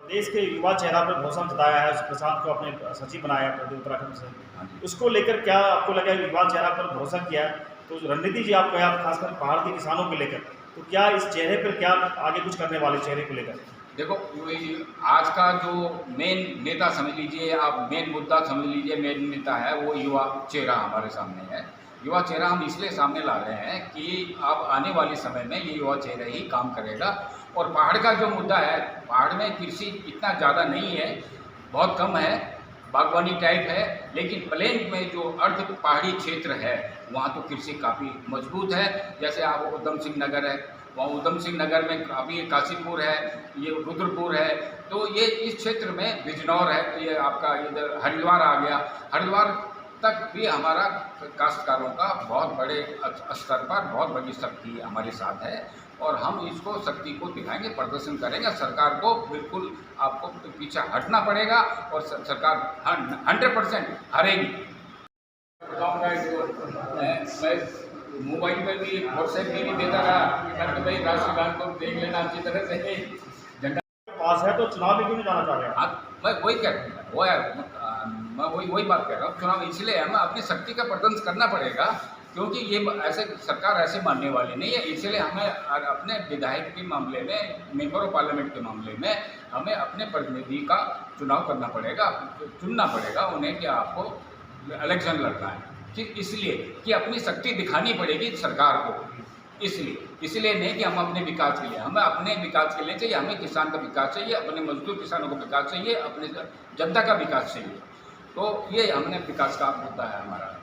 देश के युवा चेहरा पर भरोसा जताया है, प्रशांत को अपने सचिव बनाया है उत्तराखंड से, उसको लेकर क्या आपको लगा युवा चेहरा पर भरोसा किया है, तो रणनीति जी आपको आप खासकर पहाड़ के किसानों को लेकर, तो क्या इस चेहरे पर क्या आगे कुछ करने वाले चेहरे को लेकर? देखो, आज का जो मेन नेता समझ लीजिए, आप मेन मुद्दा समझ लीजिए, मेन नेता है वो युवा चेहरा हमारे सामने है। युवा चेहरा हम इसलिए सामने ला रहे हैं कि अब आने वाले समय में ये युवा चेहरा ही काम करेगा। और पहाड़ का जो मुद्दा है, पहाड़ में कृषि इतना ज़्यादा नहीं है, बहुत कम है, बागवानी टाइप है, लेकिन प्लेन में जो अर्ध पहाड़ी क्षेत्र है वहाँ तो कृषि काफ़ी मजबूत है। जैसे आप उधम सिंह नगर है, वहाँ उधम सिंह नगर में काफ़ी काशीपुर है, ये रुद्रपुर है, तो ये इस क्षेत्र में बिजनौर है, ये आपका इधर हरिद्वार आ गया। हरिद्वार तक भी हमारा काश्तकारों का बहुत बड़े स्तर पर बहुत बड़ी शक्ति हमारे साथ है और हम इसको शक्ति को दिखाएंगे, प्रदर्शन करेंगे। सरकार को बिल्कुल आपको पीछे हटना पड़ेगा और सरकार 100% हारेगी। मैं मोबाइल पर भी व्हाट्सएप भी नहीं देता रहा कि भाई राष्ट्रीय गान को देख लेना अच्छी तरह से। झंडा पास है तो चुनाव में क्यों नहीं जाना चाह रहे? हाँ, मैं वही कह रहा हूँ, मैं वही बात कह रहा हूँ। चुनाव इसलिए हमें अपनी शक्ति का प्रदर्शन करना पड़ेगा, क्योंकि ये ऐसे सरकार ऐसे मानने वाली नहीं है। इसलिए हमें अपने विधायक के मामले में, मेंबर ऑफ पार्लियामेंट के मामले में हमें अपने प्रतिनिधि का चुनाव करना पड़ेगा, चुनना पड़ेगा उन्हें कि आपको इलेक्शन लड़ना है। इसलिए कि अपनी शक्ति दिखानी पड़ेगी सरकार को। इसलिए नहीं कि हम अपने विकास के लिए, हमें अपने विकास के लिए चाहिए, हमें किसान का विकास चाहिए, अपने मजदूर किसानों का विकास चाहिए, अपने जनता का विकास चाहिए। तो ये हमने विकास का मुद्दा है हमारा।